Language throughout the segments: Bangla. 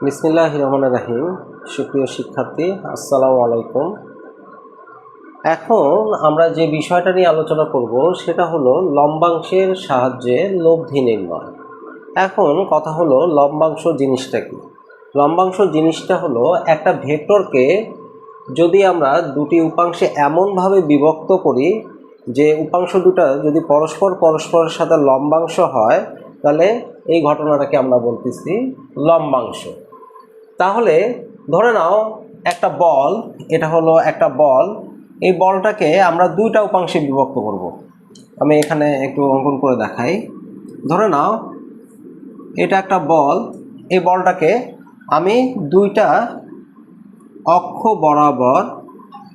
বিসমিল্লাহির রহমানির রহিম। সুপ্রিয় শিক্ষার্থী, আসসালামু আলাইকুম। এখন আমরা যে বিষয়টা নিয়ে আলোচনা করব সেটা হলো লম্বাংশের সাহায্যে লব্ধি নির্ণয়। এখন কথা হলো লম্বাংশ জিনিসটা কি। লম্বাংশ জিনিসটা হলো একটা ভেক্টরকে যদি আমরা দুটি উপাংশে এমনভাবে বিভক্ত করি যে উপাংশ দুটো যদি পরস্পরের সাথে লম্বাংশ হয়, তাহলে এই ঘটনাটাকে আমরা বলতেছি লম্বাংশ। তাহলে ধরে নাও একটা বল, এটা হলো একটা বল। এই বলটাকে আমরা দুইটা উপাংশে বিভক্ত করব। আমি এখানে একটু অঙ্কন করে দেখাই। ধরে নাও এটা একটা বল। এই বলটাকে আমি দুইটা অক্ষ বরাবর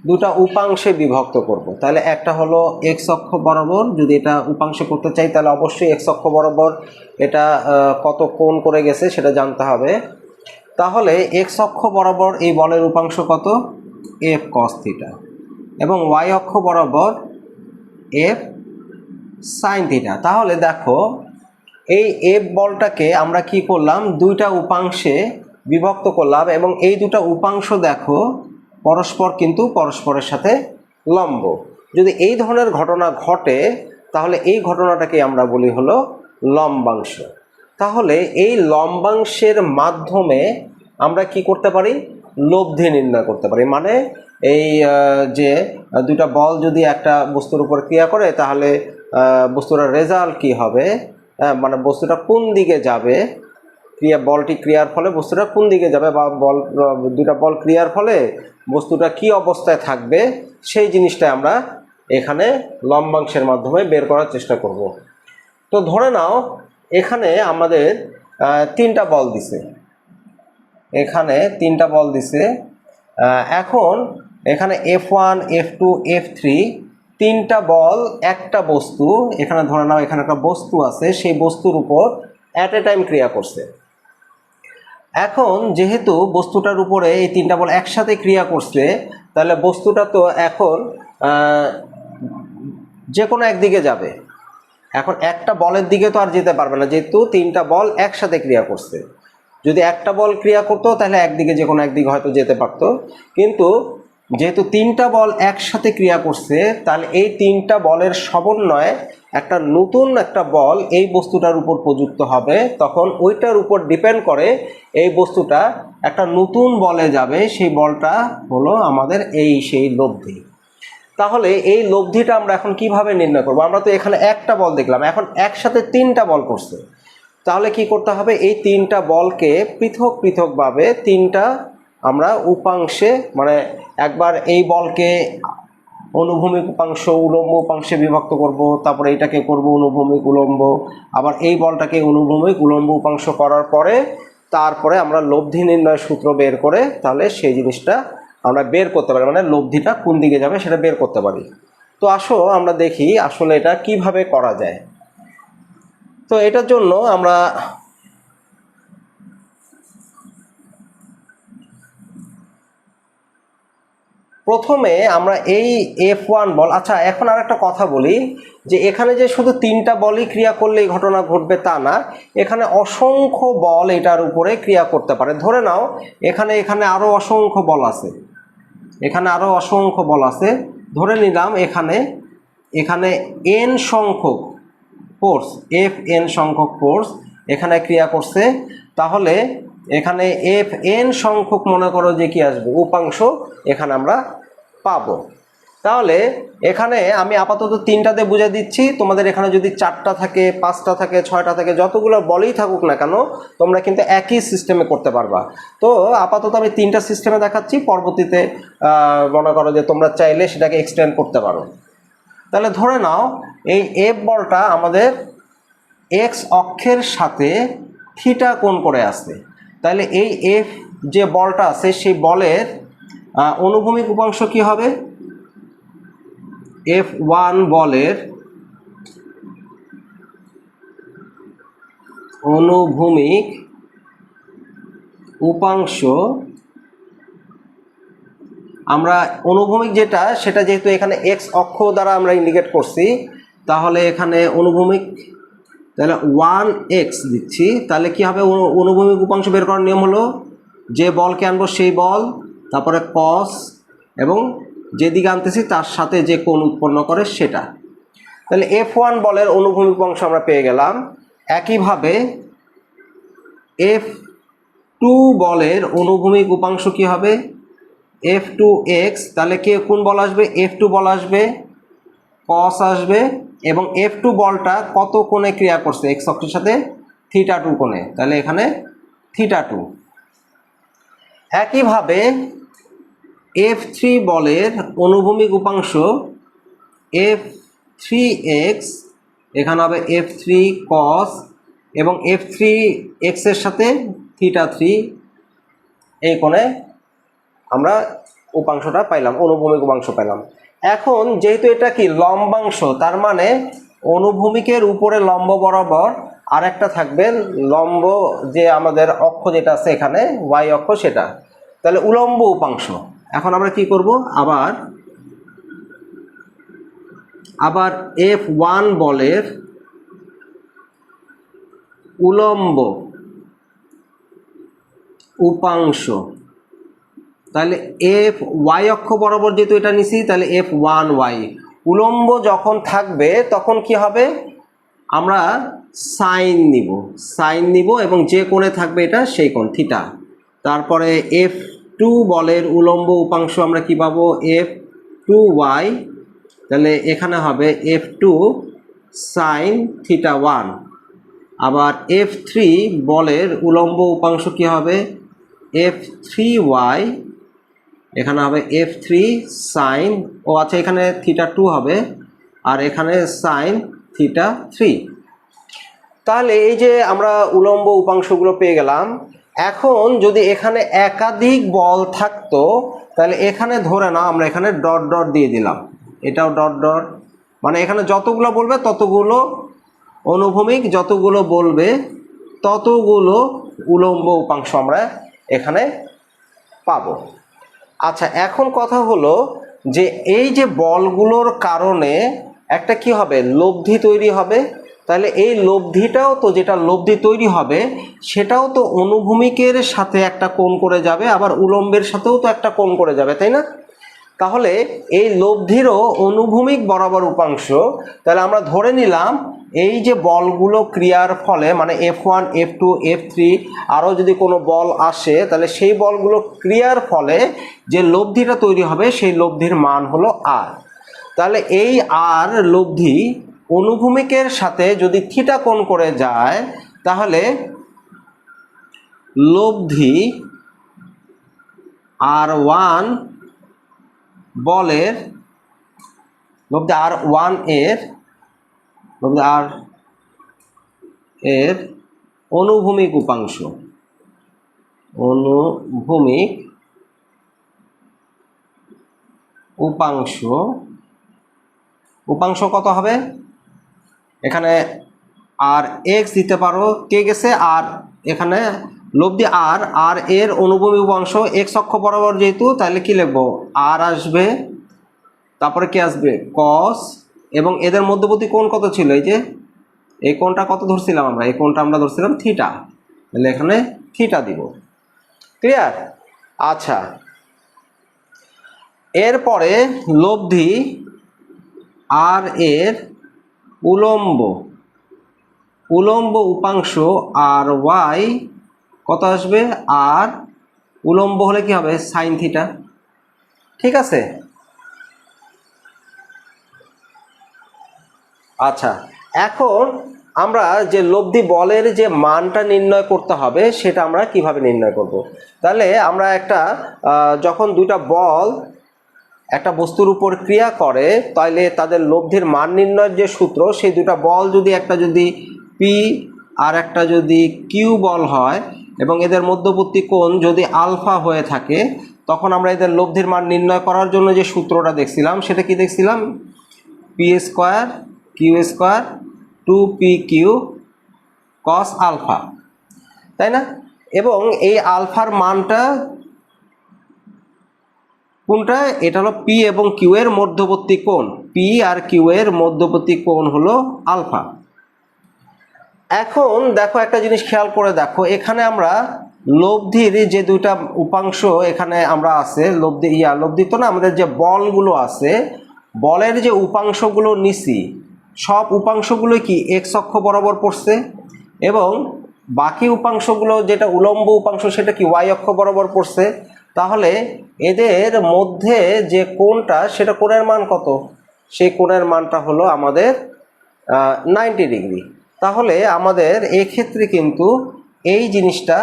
দুটা উপাংশে বিভক্ত করব। তাহলে একটা হলো এক্স অক্ষ বরাবর, যদি এটা উপাংশে করতে চাই তাহলে অবশ্যই এক্স অক্ষ বরাবর এটা কত কোণ করে গেছে সেটা জানতে হবে। তাহলে এক্স অক্ষ বরাবর এই বলের উপাংশ কত, এফ কস থিটা, এবং ওয়াই অক্ষ বরাবর এফ সাইন থিটা। তাহলে দেখো এই এফ বলটাকে আমরা কি করলাম, দুইটা উপাংশে বিভক্ত করলাম, এবং এই দুটো উপাংশ দেখো পরস্পর কিন্তু পরস্পরের সাথে লম্ব। যদি এই ধরনের ঘটনা ঘটে তাহলে এই ঘটনাটাকে আমরা বলি হলো লম্বাংশ। তাহলে এই লম্বাংশের মাধ্যমে আমরা কি করতে পারি, লব্ধি নির্ণয় করতে পারি। মানে এই যে দুটা বল যদি একটা বস্তুর উপর ক্রিয়া করে তাহলে বস্তুটার রেজাল্ট কি হবে, মানে বস্তুটা কোন দিকে যাবে, বলটি ক্রিয়ার ফলে বস্তুটা কোন দিকে যাবে, বা দুটা বল ক্রিয়ার ফলে বস্তুটা কি অবস্থায় থাকবে, সেই জিনিসটা আমরা এখানে লম্বাংশের মাধ্যমে বের করার চেষ্টা করব। তো ধরে নাও এখানে আমাদের তিনটা বল দিছে, এখানে তিনটা বল দিছে। এখন এখানে F1 F2 F3 তিনটা বল একটা বস্তু, এখানে ধরে নাও এখানে একটা বস্তু আছে, সেই বস্তুর উপর অ্যাট এ টাইম ক্রিয়া করছে। এখন যেহেতু বস্তুটার উপরে এই তিনটা বল একসাথে ক্রিয়া করছে, তাহলে বস্তুটা তো এখন যে কোনো একদিকে যাবে। এখন একটা বলের দিকে তো আর যেতে পারবে না, যেহেতু তিনটা বল একসাথে ক্রিয়া করছে। যদি একটা বল ক্রিয়া করতো তাহলে একদিকে যে কোনো একদিকে হয়তো যেতে পারতো, কিন্তু যেহেতু তিনটা বল একসাথে ক্রিয়া করছে তাহলে এই তিনটা বলের সমন্বয়ে একটা নতুন একটা বল এই বস্তুটার উপর প্রযুক্ত হবে। তখন ওইটার উপর ডিপেন্ড করে এই বস্তুটা একটা নতুন বলে যাবে, সেই বলটা হলো আমাদের সেই লব্ধি। তাহলে এই লব্ধিটা আমরা এখন কিভাবে নির্ণয় করব? আমরা তো এখানে একটা বল দেখলাম, এখন একসাথে তিনটা বল করছে। তাহলে কি করতে হবে, এই তিনটা বলকে পৃথক পৃথকভাবে তিনটা আমরা উপাংশে, মানে একবার এই বলকে অনুভূমিক উপাংশ উলম্ব উপাংশে বিভক্ত করব, তারপরে এটাকে করব অনুভূমিক উলম্ব, আবার এই বলটাকে অনুভূমিক উলম্ব উপাংশ করার পরে তারপরে আমরা লব্ধি নির্ণয় সূত্র বের করে তাহলে সেই জিনিসটা আমরা বের করতে পারি, মানে লব্ধিটা কোন দিকে যাবে সেটা বের করতে পারি। তো আসো আমরা দেখি আসলে এটা কিভাবে করা যায়। তো এটার জন্য আমরা প্রথমে আমরা এই F1 বল, আচ্ছা এখন আর একটা কথা বলি যে এখানে যে শুধু তিনটা বলই ক্রিয়া করলেই ঘটনা ঘটবে তা না, এখানে অসংখ্য বল এটার উপরে ক্রিয়া করতে পারে। ধরে নাও এখানে আরো অসংখ্য বল আছে, এখানে আরো অসংখ্য বল আছে। ধরে নিলাম এখানে n সংখ্যক ফোর্স, Fn সংখ্যক ফোর্স এখানে ক্রিয়া করছে। তাহলে এখানে Fn সংখ্যক মনে করো যে কি আসবে, উপাংশ এখানে আমরা পাবো। তাহলে এখানে আমি আপাতত তিনটাতে বুঝে দিচ্ছি, তোমাদের এখানে যদি চারটা থাকে, পাঁচটা থাকে, ছয়টা থাকে, যতগুলো বলেই থাকুক না কেন তোমরা কিন্তু একই সিস্টেমে করতে পারবা। তো আপাতত আমি তিনটা সিস্টেমে দেখাচ্ছি, পরবর্তীতে মনে করো যে তোমরা চাইলে সেটাকে এক্সটেন্ড করতে পারো। তাহলে ধরে নাও এই এফ বলটা আমাদের এক্স অক্ষের সাথে থিটা কোণ করে আছে। তাহলে এই এফ যে বলটা আছে সেই বলের অনুভূমিক উপাংশ কি হবে, F1 বলের অনুভূমিক উপাংশ, আমরা অনুভূমিক যেটা সেটা যেহেতু এখানে এক্স অক্ষ দ্বারা আমরা ইন্ডিকেট করছি, তাহলে এখানে অনুভূমিক তাহলে 1x দিচ্ছি। তাহলে কি হবে, অনুভূমিক উপাংশ বের করার নিয়ম হলো যে বলকে আনবো সেই বল, তারপরে কস, এবং যেদিকে আনতেছি তার সাথে যে কোণ উৎপন্ন করে সেটা। তাহলে F1 বলের অনুভূমিক অংশ আমরা পেয়ে গেলাম। একইভাবে F2 বলের অনুভূমিক উপাংশ কি হবে? F2x। তাহলে কে কোন বল আসবে? F2 বল আসবে, কস আসবে, এবং F2 বলটা কত কোণে ক্রিয়া করছে? x অক্ষের সাথে θ2 কোণে, তাহলে এখানে θ2। একইভাবে F3 বলের অনুভূমিক উপাংশ F3x, এখানে হবে F3 cos, এবং F3x এর সাথে θ3, এই কোণে আমরা উপাংশটা পাইলাম, অনুভূমিক উপাংশ পাইলাম। এখন যেহেতু এটা কি লম্বাংশ, তার মানে অনুভূমিকের উপরে লম্ব বরাবর আরেকটা থাকবে লম্ব, যে আমাদের অক্ষ যেটা আছে এখানে y অক্ষ, সেটা, তাহলে উলম্ব উপাংশ। এখন আমরা কি করব? আবার F1 বলের উলম্ব উপাংশ, তাহলে y অক্ষ বরাবর যেহেতু এটা নিছি, তাহলে F1y উলম্ব যখন থাকবে তখন কি হবে? আমরা সাইন নিব এবং যে কোণে থাকবে এটা সেই কোণ থিটা। তারপরে F2 বলের উলম্ব উপাংশ আমরা কি পাবো? F2y, তাহলে এখানে হবে F2 সাইন θ1। আবার F3 বলের উলম্ব উপাংশ কি হবে? F3y, এখানে হবে F3 সাইন, ও আচ্ছা এখানে θ2 হবে, আর এখানে সাইন θ3। তাহলে এই যে আমরা উলম্ব উপাংশগুলো পেয়ে গেলাম। এখন যদি এখানে একাধিক বল থাকতো, তাহলে এখানে ধরে নাও আমরা এখানে ডট ডট দিয়ে দিলাম, এটাও ডট ডট, মানে এখানে যতগুলো বলবে ততগুলো অনুভূমিক, যতগুলো বলবে ততগুলো উলম্ব উপাংশ আমরা এখানে পাবো। আচ্ছা, এখন কথা হলো যে এই যে বলগুলোর কারণে একটা কি হবে? লব্ধি তৈরি হবে। তাহলে এই লব্ধিটাও তো, যেটা লব্ধি তৈরি হবে সেটাও তো অনুভূমিকের সাথে একটা কোণ করে যাবে, আবার উলম্বের সাথেও তো একটা কোণ করে যাবে, তাই না? তাহলে এই লব্ধিরও অনুভূমিক বরাবর উপাংশ। তাহলে আমরা ধরে নিলাম এই যে বলগুলো ক্রিয়ার ফলে, মানে F1 F2 F3 আরও যদি কোনো বল আসে, তাহলে সেই বলগুলো ক্রিয়ার ফলে যে লব্ধিটা তৈরি হবে সেই লব্ধির মান হলো r। তাহলে এই r লব্ধি অনুভূমিকের সাথে যদি থিটা কোণ করে যায়, তাহলে লব্ধি R1 বলের, লব্ধি R1 এর, লব্ধি R এর অনুভূমিক উপাংশ, অনুভূমিক উপাংশ, উপাংশ কত হবে? এখানে আর এক্স দিতে পারো, কে গেছে আর, এখানে লব্ধি আর এর অনুভূমিক উপাংশ এক্স অক্ষ বরাবর যেহেতু, তাহলে কি লিখবো? আর আসবে, তারপরে কি আসবে? কস, এবং এদের মধ্যবর্তী কোণ কত ছিল? এই যে এই কোণটা কত ধরছিলাম আমরা? এই কোণটা আমরা ধরছিলাম থিটা, তাহলে এখানে থিটা দিব। ক্লিয়ার? আচ্ছা, এরপরে লব্ধি আর এর উলম্ব উপাংশ আর ওয়াই কত আসবে? আর উলম্ব হলে কি হবে? Sine theta. ঠিক আছে? আচ্ছা, এখন আমরা যে লব্ধি বলের যে মানটা নির্ণয় করতে হবে সেটা আমরা কিভাবে নির্ণয় করব? তাহলে আমরা যখন দুইটা বল একটা বস্তুর উপর ক্রিয়া করে, তাহলে তাদের লব্ধির মান নির্ণয়ের যে সূত্র, সেই দুটা বল যদি একটা যদি পি আর একটা যদি কিউ বল হয়, এবং এদের মধ্যবর্তী কোণ যদি আলফা হয়ে থাকে, তখন আমরা এদের লব্ধির মান নির্ণয় করার জন্য যে সূত্রটা দেখছিলাম সেটা কি দেখছিলাম? P square q square 2pq cos alpha, তাই না? এবং এই আলফার মানটা কোনটা? এটা হলো পি এবং কিউ এর মধ্যবর্তী কোণ, পি আর কিউ এর মধ্যবর্তী কোণ হলো আলফা। এখন দেখো একটা জিনিস খেয়াল করে দেখো, এখানে আমরা লব্ধির যে দুইটা উপাংশ এখানে আমরা আছে, লব্ধি তো না, আমাদের যে বলগুলো আছে, বলের যে উপাংশগুলো নিছি সব উপাংশগুলো কি এক্স অক্ষ বরাবর পড়ছে, এবং বাকি উপাংশগুলো যেটা উলম্ব উপাংশ সেটা কি ওয়াই অক্ষ বরাবর পড়ছে। তাহলে এদের মধ্যে যে কোণটা, সেটা কোণের মান কত? সেই কোণের মানটা হলো আমাদের 90 ডিগ্রি। তাহলে আমাদের এক্ষেত্রে কিন্তু এই জিনিসটা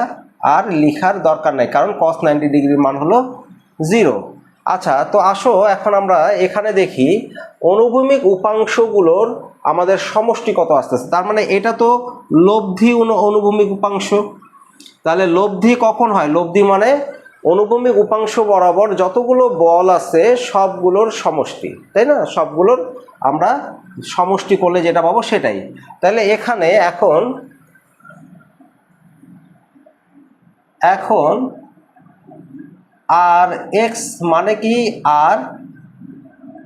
আর লিখার দরকার নাই, কারণ cos 90 ডিগ্রির মান হলো 0। আচ্ছা, তো আসো এখন আমরা এখানে দেখি অনুভূমিক উপাংশগুলোর আমাদের সমষ্টি কত আসতেছে। তার মানে এটা তো লব্ধি অনুভূমিক উপাংশ। তাহলে লব্ধি কখন হয়? লব্ধি মানে অনুভূমিক উপাংশ বরাবর যতগুলো বল আছে সবগুলোর সমষ্টি, তাই না? সবগুলোর আমরা সমষ্টি করলে যেটা পাবো সেটাই। তাহলে এখানে এখন আর এক্স মানে কি? আর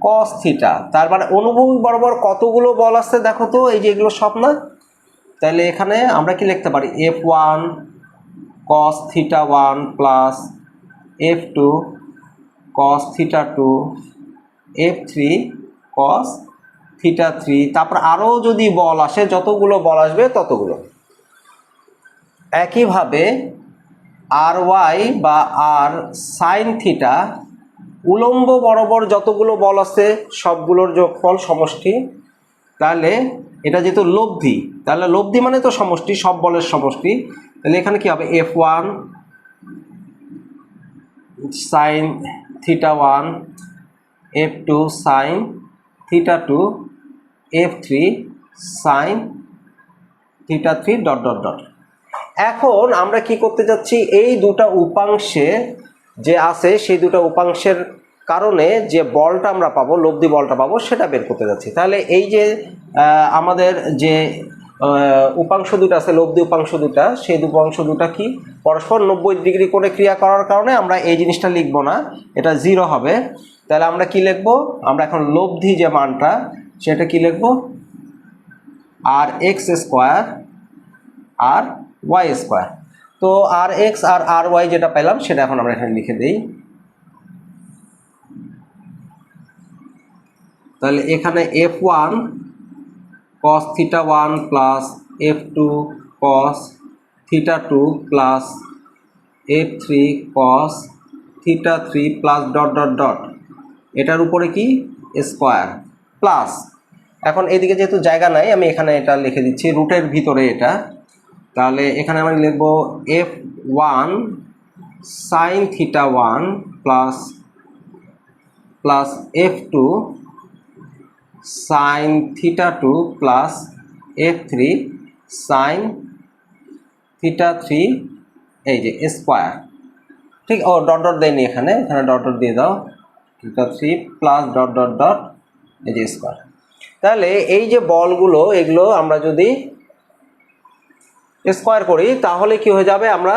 cos থিটা। তার মানে অনুভূমিক বরাবর কতগুলো বল আছে দেখো তো, এই যে এগুলো সব না। তাহলে এখানে আমরা কি লিখতে পারি? F1 cos theta 1 plus F2 cos theta 2, F3 cos theta 3। তারপর আরও যদি বল আসে, যতগুলো বল আসবে ততগুলো। একইভাবে আর ওয়াই বা আর সাইন থিটা, উলম্ব বরাবর যতগুলো বল আছে সবগুলোর যোগফল সমষ্টি। তাহলে এটা যেহেতু লব্ধি, তাহলে লব্ধি মানে তো সমষ্টি, সব বলের সমষ্টি। তাহলে এখানে কি হবে? F1 sine theta 1, F2 sine theta 2, F3 sine theta 3 dot dot dot. এখন আমরা কি করতে যাচ্ছি? এই দুটা উপাংশে যে আছে সেই দুটা উপাংশের কারণে যে বলটা আমরা পাবো, লব্ধি বলটা পাবো, সেটা বের করতে যাচ্ছি। তাহলে এই যে আমাদের যে উপাংশ দুটো আছে, লব্ধি উপাংশ দুটা, সেই উপাংশ দুটা কি পরস্পর 90 ডিগ্রি করে ক্রিয়া করার কারণে আমরা এই জিনিসটা লিখবো না, এটা 0 হবে। তাহলে আমরা কি লিখবো? আমরা এখন লব্ধি যে মানটা সেটা কি লিখবো? আর এক্স স্কোয়ার আর ওয়াই স্কোয়ার। তো আর এক্স আর আর ওয়াই যেটা পেলাম সেটা এখন আমরা এখানে লিখে দিই। তাহলে এখানে F1 cos theta 1 plus F2 cos theta 2 plus F3 cos theta 3 plus dot dot dot, এটার উপরে কি স্কোয়ার প্লাস। এখন এদিকে যেহেতু জায়গা নাই, আমি এখানে এটা লিখে দিচ্ছি রুটের ভিতরে এটা। তাহলে এখানে আমরা লিখব F1 sine theta 1 plus plus F2 sine theta 2 plus F3 sine theta 3, এই যে স্কোয়ার। ঠিক, ও ডট ডট দেয়নি এখানে, এখানে ডট ডট দিয়ে দাও। Theta 3 plus dot dot dot, এই যে স্কোয়ার। তাহলে এই যে বলগুলো, এগুলো আমরা যদি স্কোয়ার করি তাহলে কি হয়ে যাবে? আমরা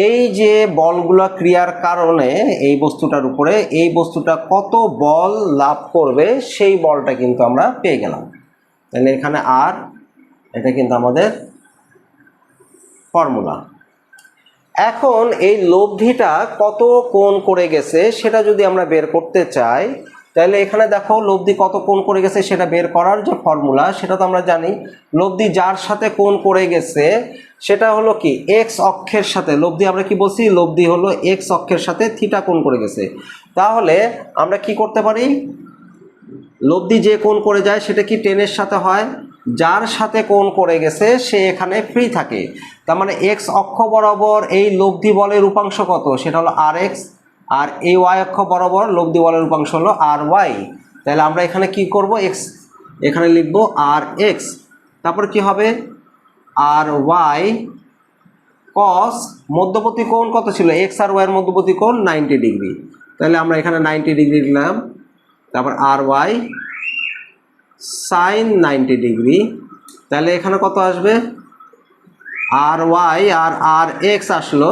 এই যে বলগুলো ক্রিয়ার কারণে এই বস্তুটার উপরে এই বস্তুটা কত বল লাভ করবে সেই বলটা কিন্তু আমরা পেয়ে গেলাম। তাহলে এখানে আর এটা কিন্তু আমাদের ফর্মুলা। এখন এই লব্ধিটা কত কোণ করে গেছে সেটা যদি আমরা বের করতে চাই, তাহলে এখানে দেখো লব্ধি কত কোণ করে গেছে সেটা বের করার যে ফর্মুলা সেটা তো আমরা জানি। লব্ধি যার সাথে কোণ করে গেছে সেটা হলো কি এক্স অক্ষের সাথে। লব্ধি আমরা কি বলছি? লব্ধি হলো এক্স অক্ষের সাথে থিটা কোণ করে গেছে। তাহলে আমরা কি করতে পারি? লব্ধি যে কোণ করে যায় সেটা কি টেনের সাথে হয়? যার সাথে কোণ করে গেছে সে এখানে ফ্রি থাকে। তার মানে এক্স অক্ষ বরাবর এই লব্ধি বলের উপাংশ কত? সেটা হলো আর এক্স, আর এই ওয়াই অক্ষ বরাবর লব্ধি বলের উপাংশ হলো আর ওয়াই। তাহলে আমরা এখানে কি করব? এক্স এখানে লিখব আর এক্স, তারপর কি হবে? আর ওয়াই কস মধ্যবর্তী কোণ কত ছিল? এক্স আর ওয়াইয়ের মধ্যবর্তী কোণ 90 ডিগ্রি। তাহলে আমরা এখানে 90 ডিগ্রি নিলাম। তারপর আর ওয়াই সাইন 90 ডিগ্রি। তাহলে এখানে কত আসবে? আর ওয়াই আর আর এক্স আসলো,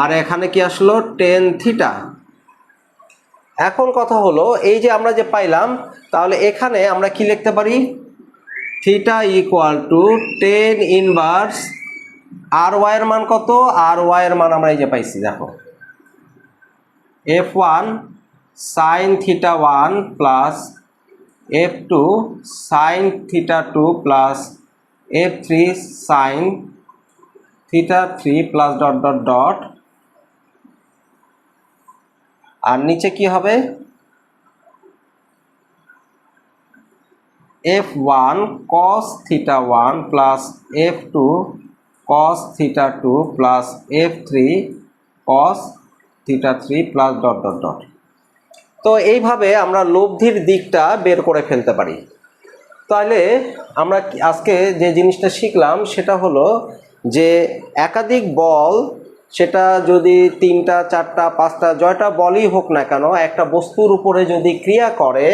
আর এখানে কি আসলো? Tan theta. এখন কথা হলো এই যে আমরা যে পাইলাম, তাহলে এখানে আমরা কি লিখতে পারি? Theta equal to tan inverse R y এর মান কত? আর ওয়াই এর মান আমরা এই যে পাইছি, দেখো f1 sine theta 1 plus f2 sine theta 2 plus f3 sine theta 3 plus dot dot dot, আর নিচে কি হবে? f1 cos theta 1 plus f2 cos theta 2 plus f3 cos theta 3 plus dot dot dot. তো এইভাবে আমরা লব্ধির দিকটা বের করে ফেলতে পারি। তাহলে আমরা আজকে যে জিনিসটা শিখলাম সেটা হলো যে একাধিক বল, সেটা যদি 3টা 4টা 5টা জয়টা বলই হোক না কেন, একটা বস্তুর উপরে যদি ক্রিয়া করে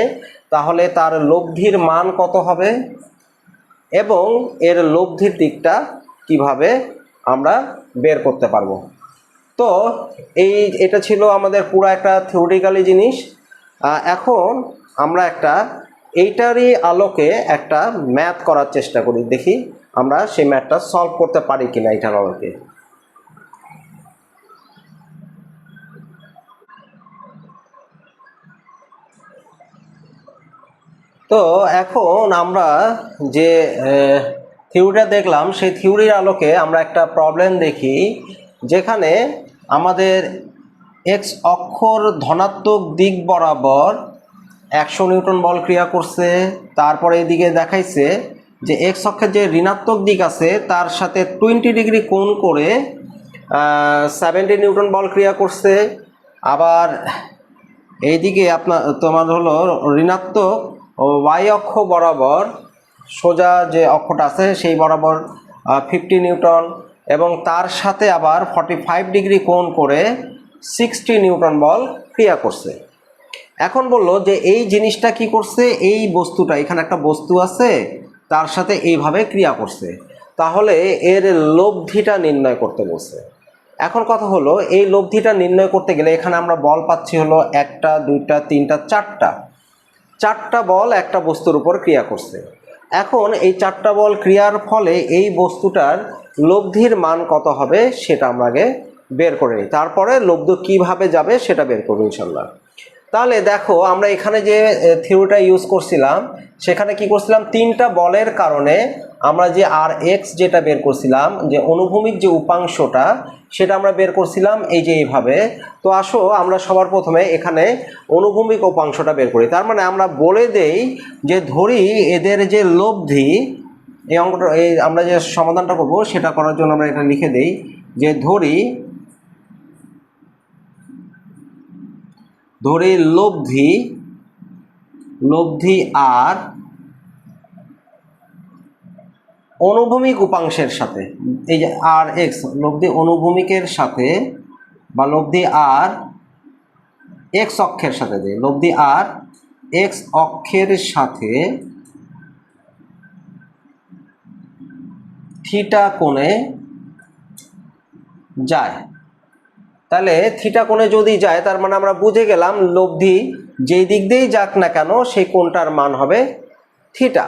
তাহলে তার লব্ধির মান কত হবে এবং এর লব্ধির দিকটা কিভাবে আমরা বের করতে পারবো। তো এটা ছিল আমাদের পুরো একটা থিওরিটিক্যালি জিনিস। এখন আমরা এইটারই আলোকে একটা ম্যাথ করার চেষ্টা করি, দেখি আমরা সেই ম্যাথটা সলভ করতে পারি কিনা এইটার আলোকে। তো এখন আমরা যে থিওরিটা দেখলাম সেই থিওরির আলোকে আমরা একটা প্রবলেম দেখি, যেখানে আমাদের এক্স অক্ষর ধনাত্মক দিক বরাবর 100 নিউটন বল ক্রিয়া করছে। তারপরে এদিকে দেখাইছে যে এক্স অক্ষের যে ঋণাত্মক দিক আছে তার সাথে 20 ডিগ্রি কোণ করে 70 নিউটন বল ক্রিয়া করছে। আবার এইদিকে তোমার হলো ঋণাত্মক ওয়াই অক্ষ বরাবর সোজা যে অক্ষটা আছে সেই বরাবর 50 নিউটন, এবং তার সাথে আবার 45 ডিগ্রি কোণ করে 60 নিউটন বল ক্রিয়া করছে। এখন বলল যে এই জিনিসটা কি করছে, এই বস্তুটা, এখানে একটা বস্তু আছে তার সাথে এইভাবে ক্রিয়া করছে, তাহলে এর লব্ধিটা নির্ণয় করতে বলছে। এখন কথা হলো এই লব্ধিটা নির্ণয় করতে গেলে এখানে আমরা বল পাচ্ছি হলো 1টা 2টা 3টা 4টা বল একটা বস্তুর উপর ক্রিয়া করছে। এখন এই 4টা বল ক্রিয়ার ফলে এই বস্তুটার লব্ধির মান কত হবে সেটা আমরা আগে বের করে নিই, তারপরে লব্ধ কিভাবে যাবে সেটা বের করবো ইনশাল্লাহ। তাহলে দেখো আমরা এখানে যে থিওরিটা ইউজ করছিলাম সেখানে কি করছিলাম, 3টা বলের কারণে আমরা যে আর এক্স যেটা বের করছিলাম, যে অনুভূমিক যে উপাংশটা সেটা আমরা বের করছিলাম এই যে এইভাবে। তো আসো আমরা সবার প্রথমে এখানে অনুভূমিক উপাংশটা বের করি। তার মানে আমরা বলে দেই যে ধরি এদের যে লব্ধি, এই অঙ্কটা আমরা যে সমাধানটা করবো সেটা করার জন্য আমরা এটা লিখে দেই যে ধরি লব্ধি আর অনুভূমিক উপাংশের সাথে, এই যে আর এক্স লব্ধি অনুভূমিকের সাথে বা লব্ধি আর এক্স অক্ষের সাথে, লব্ধি আর এক্স অক্ষের সাথে থিটা কোণে যায়। তাহলে থিটা কোণে যদি যায় তার মানে আমরা বুঝে গেলাম লব্ধি যেই দিক দিয়েই যাক না কেন সেই কোণটার মান হবে থিটা,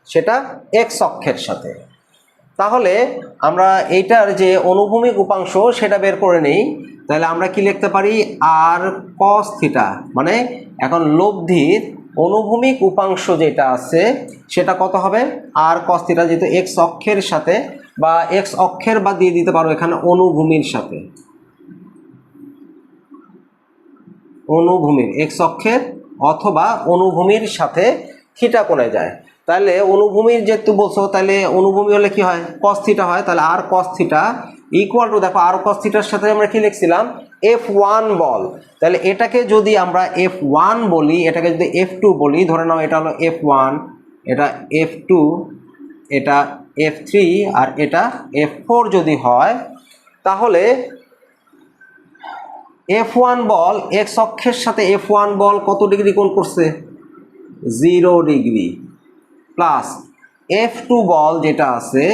সেটা এক্স অক্ষের সাথে। তাহলে আমরা এইটার যে অনুভূমিক উপাংশ সেটা বের করে নিই। তাহলে আমরা কি লিখতে পারি, আর কস থিটা, মানে এখন লব্ধির অনুভূমিক উপাংশ যেটা আছে সেটা কত হবে, আর কস থিটা, যেহেতু এক্স অক্ষের সাথে বা এক্স অক্ষের বা দিয়ে দিতে পারো এখানে অনুভূমির সাথে, অনুভূমির এক্স অক্ষের অথবা অনুভূমির সাথে থিটা কোণে যায়। তাহলে অনুভূমির যেহেতু বলছো তাহলে অনুভূমি হলে কি হয়, কস থিটা হয়। তাহলে আর কস থিটা ইকুয়াল টু, দেখো আর কস থিটার সাথে আমরা কি লিখছিলাম, F1 বল। তাহলে এটাকে যদি আমরা F1 বলি, এটাকে যদি F2 বলি, ধরে নাও এটা হলো F1, এটা F2, এটা F3 আর এটা F4 যদি হয়, তাহলে F1 বল এক্স অক্ষের সাথে F1 বল কত ডিগ্রি কোণ করছে, 0 ডিগ্রি, প্লাস F2 বল যেটা আছে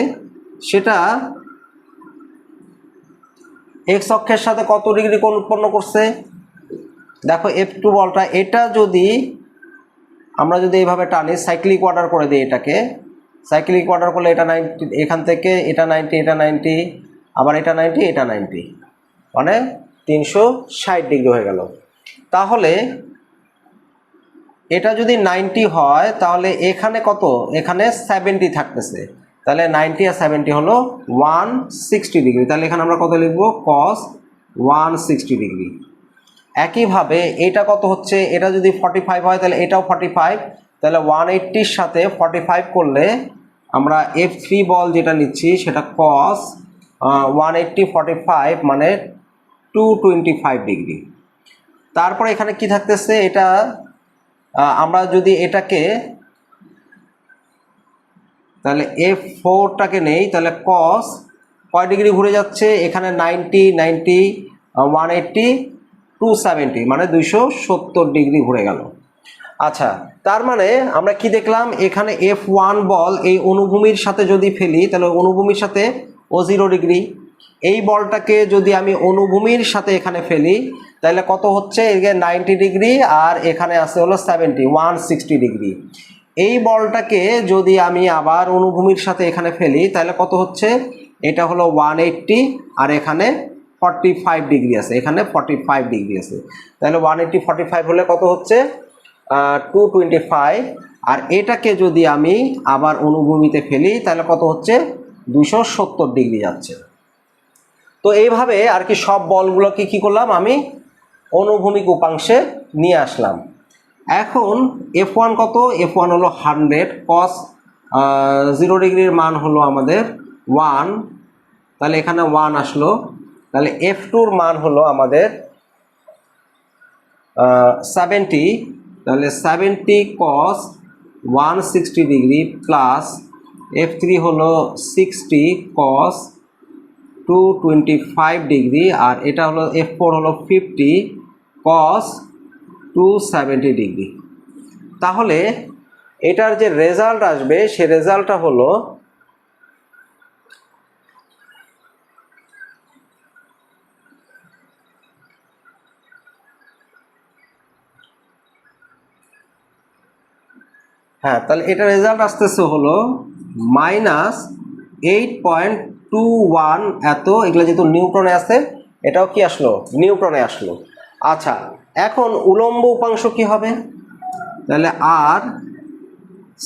সেটা এক্স অক্ষের সাথে কত ডিগ্রি কোণ উৎপন্ন করছে। দেখো F2 বলটা, এটা যদি আমরা যদি এইভাবে টানি, সাইক্লিক অর্ডার করে দিই, এটাকে সাইক্লিক অর্ডার করলে এটা 90, এখান থেকে এটা 90, এটা 90, আবার এটা 90, এটা 90, মানে 360 ডিগ্রি হয়ে গেল। তাহলে এটা যদি 90 হয় তাহলে এখানে কত, এখানে 70 থাকতেছে, তাহলে 90 আর 70 হলো 160 ডিগ্রি। তাহলে এখানে আমরা কত লিখবো, cos 160 ডিগ্রি। একইভাবে এটা কত হচ্ছে, এটা যদি 45 হয় তাহলে এটাও 45, তাহলে 180-র সাথে 45 করলে আমরা F3 বল যেটা নিচ্ছি সেটা cos 180 45 মানে 225 ডিগ্রি। তারপরে এখানে কি থাকতেছে, এটা আমরা যদি এটাকে তাহলে F4টাকে নেই, তাহলে cos কয় ডিগ্রি ঘুরে যাচ্ছে, এখানে 90 90 180 270 মানে 270 ডিগ্রি ঘুরে গেল। আচ্ছা, তার মানে আমরা কি দেখলাম, এখানে F1 বল এই অনুভূমির সাথে যদি ফেলি তাহলে অনুভূমির সাথে ও 0 ডিগ্রি, এই বলটাকে যদি আমি অনুভূমির সাথে এখানে ফেলি তাহলে কত হচ্ছে, এদিকে 90 ডিগ্রি আর এখানে আছে হলো 160 ডিগ্রি। এই বলটাকে যদি আমি আবার অনুভূমির সাথে এখানে ফেলি তাহলে কত হচ্ছে, এটা হলো 180 আর এখানে 45 ডিগ্রি আছে, এখানে 45 ডিগ্রি আছে, তাহলে 180 45 হলে কত হচ্ছে 225। আর এটাকে যদি আমি আবার অনুভূমিতে ফেলি তাহলে কত হচ্ছে 270 ডিগ্রি যাচ্ছে। তো এইভাবে আর কি সব বলগুলোকে কি করলাম, আমি অনুভূমিক উপাংশে নিয়ে আসলাম। এখন F1 কত, F1 হলো 100, cos 0 ডিগ্রির মান হলো আমাদের 1, তাহলে এখানে 1 আসলো। তাহলে F2-র মান হলো আমাদের 70, তাহলে 70 cos 160 ডিগ্রি প্লাস F3 হলো 60 cos 225 ডিগ্রি, আর এটা হলো F4 হলো 50 cos 270 ডিগ্রি। তাহলে এটার যে রেজাল্ট আসবে সে রেজাল্টটা হলো হ্যাঁ, তাহলে এটা রেজাল্ট আসতেছে হলো -8.21 এত, এগুলো যেহেতু নিউটনে আছে এটাও কি আসলো, নিউটনে আসলো। আচ্ছা, এখন উলম্ব উপাংশ কি হবে, তাহলে আর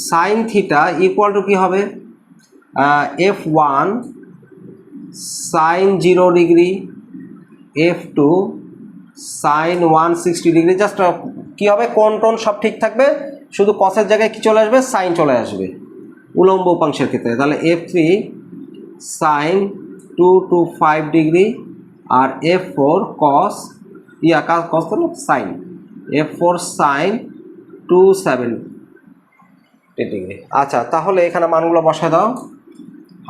সাইন থিটা ইকুয়াল টু কি হবে, F1 sine 0 degree F2 sine 160 degree. Just কি হবে, কোণ টোন সব ঠিক থাকবে, শুধু কসের জায়গায় কি চলে আসবে, সাইন চলে আসবে উলম্ব উপাংশের ক্ষেত্রে। তাহলে F3 সাইন 225 ডিগ্রি আর F4 কস কস হলো সাইন, F4 সাইন 270 ডিগ্রি। আচ্ছা, তাহলে এখানে মানগুলো বসায় দাও।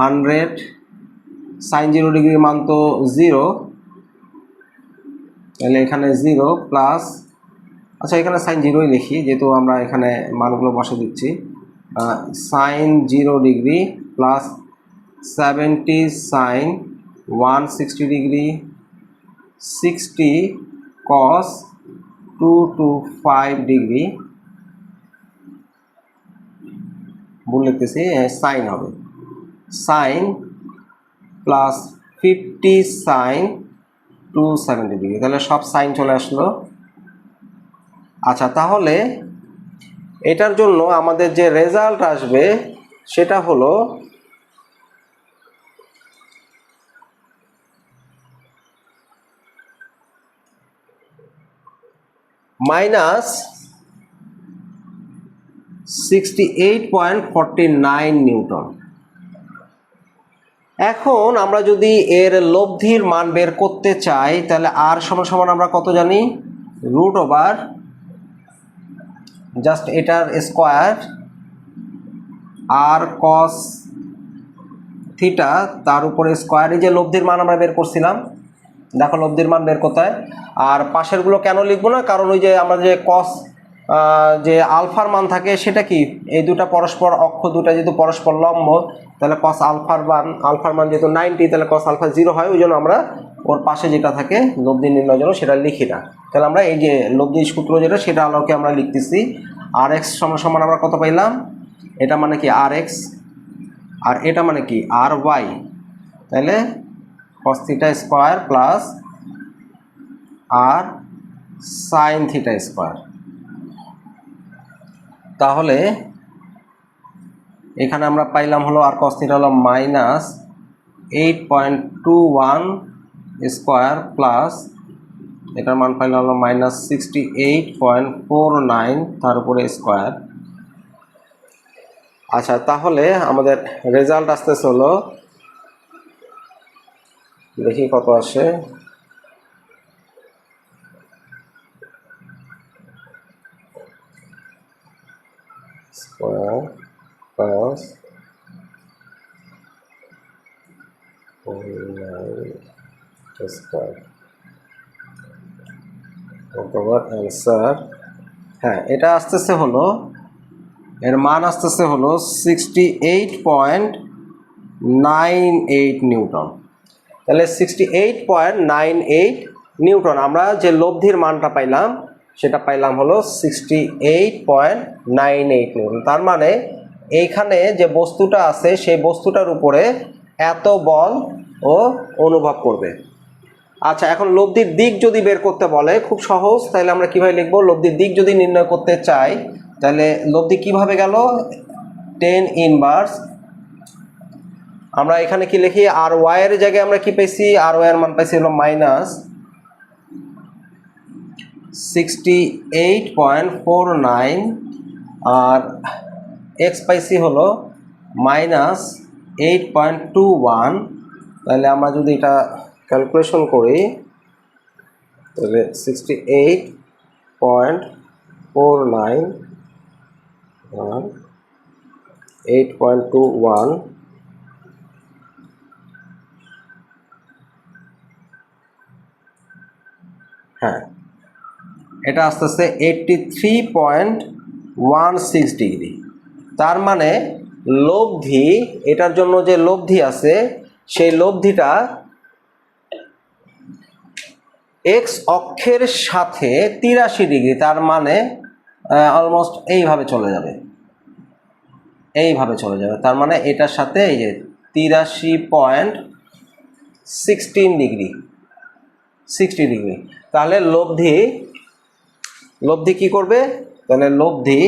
100 সাইন 0 ডিগ্রির মান তো 0, তাহলে এখানে 0 প্লাস, আচ্ছা এখানে সাইন 0ই লিখি যেহেতু আমরা এখানে মানগুলো বসে দিচ্ছি, sine 0 degree plus 70 sine 160 degree 60 cos 225 degree, ভুল লিখতেছি, সাইন হবে সাইন প্লাস 50 সাইন 270 ডিগ্রি, তাহলে সব সাইন চলে আসলো। আচ্ছা, তাহলে এটার জন্য আমাদের যে রেজাল্ট আসবে সেটা হলো -68.49 নিউটন। এখন আমরা যদি এর লব্ধির মান বের করতে চাই তাহলে আর সমান সমান আমরা কত জানি, √, জাস্ট এটার স্কোয়ার আর কস থিটা তার উপরে স্কোয়ার, এই যে লব্ধির মান আমরা বের করছিলাম, দেখো লব্ধির মান বের করতে হয়। আর পাশেরগুলো কেন লিখবো না, কারণ ওই যে আমরা যে কস যে আলফার মান থাকে সেটা কি, এই দুটা পরস্পর অক্ষ দুটা যেহেতু পরস্পর লম্ব, তাহলে কস আলফার মান যেহেতু 90, তাহলে কস আলফা 0 হয়, ওই জন্য আমরা ওর পাশে যেটা থাকে লব্ধি নির্ণয়ের জন্য সেটা লিখি না। তাহলে আমরা এই যে লব্ধি সূত্র যেটা সেটা আলোকে আমরা লিখতেছি আর এক্স সমান সমান আমরা কত পাইলাম, এটা মানে কি আর এক্স আর এটা মানে কি আর ওয়াই, তাহলে cos থিটা স্কোয়ার প্লাস আর সাইন থিটা স্কোয়ার। তাহলে এখানে আমরা পাইলাম হলো আর cos থিটা হলো -8.21 স্কোয়ার প্লাস এটার মান পাইলাম হলো -68.49 তার উপরে স্কোয়ার। আচ্ছা, তাহলে আমাদের রেজাল্ট আসতেছে হলো, দেখি কত আসে, স্কোয়ার প্লাস 49 স্কোয়ার অথবা অ্যান্সার, হ্যাঁ এটা আসতেছে হলো, এর মান আসতেছে হলো 68.98 নিউটন। তাহলে 68.98 নিউটন, আমরা যে লব্ধির মানটা পাইলাম সেটা পাইলাম হলো 68.98 নিউটন। তার মানে এইখানে যে বস্তুটা আছে সেই বস্তুটার উপরে এত বল ও অনুভব করবে। আচ্ছা, এখন লব্ধির দিক যদি বের করতে বলে, খুব সহজ, তাহলে আমরা কিভাবে লিখবো? লব্ধির দিক যদি নির্ণয় করতে চাই তাহলে লব্ধি কিভাবে গেল, টেন ইনভার্স, আমরা এখানে কি লিখি, আর ওয়াই এর জায়গায় আমরা কি পাইছি, আর ওয়াই এর মান পাইছি হলো -68.49 আর এক্স পাইছি হলো -8.21। তাহলে আমরা যদি এটা ক্যালকুলেশন করি তাহলে 68.49 আর 8.21, হ্যাঁ এটা আস্তে আস্তে 83.16 ডিগ্রি। তার মানে লব্ধি, এটার জন্য যে লব্ধি আছে সেই লব্ধিটা এক্স অক্ষের সাথে 83 ডিগ্রি, তার মানে অলমোস্ট এইভাবে চলে যাবে, এইভাবে চলে যাবে। তার মানে এটার সাথে এই যে 83.16 ডিগ্রি, 60 ডিগ্রি। তাহলে লব্ধি কি করবে, তাহলে লব্ধি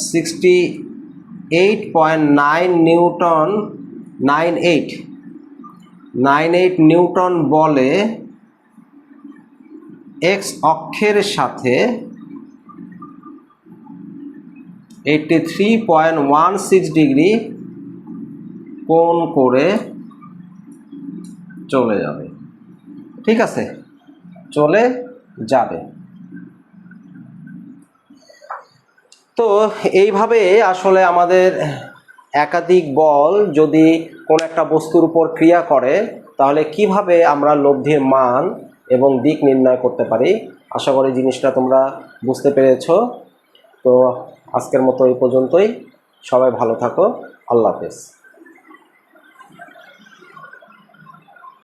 68.9 নিউটন, 98 নিউটন বলে এক্স অক্ষের সাথে 83.16 ডিগ্রি কোণ করে চলে যাবে। ঠিক আছে, চলে যাবে। তো এইভাবে আসলে আমাদের একাধিক বল যদি কোনো একটা বস্তুর উপর ক্রিয়া করে তাহলে কিভাবে আমরা লব্ধির মান এবং দিক নির্ণয় করতে পারি। আশা করি জিনিসটা তোমরা বুঝতে পেরেছো। তো আজকের মতো এই পর্যন্তই, সবাই ভালো থাকো, আল্লাহ হাফেজ।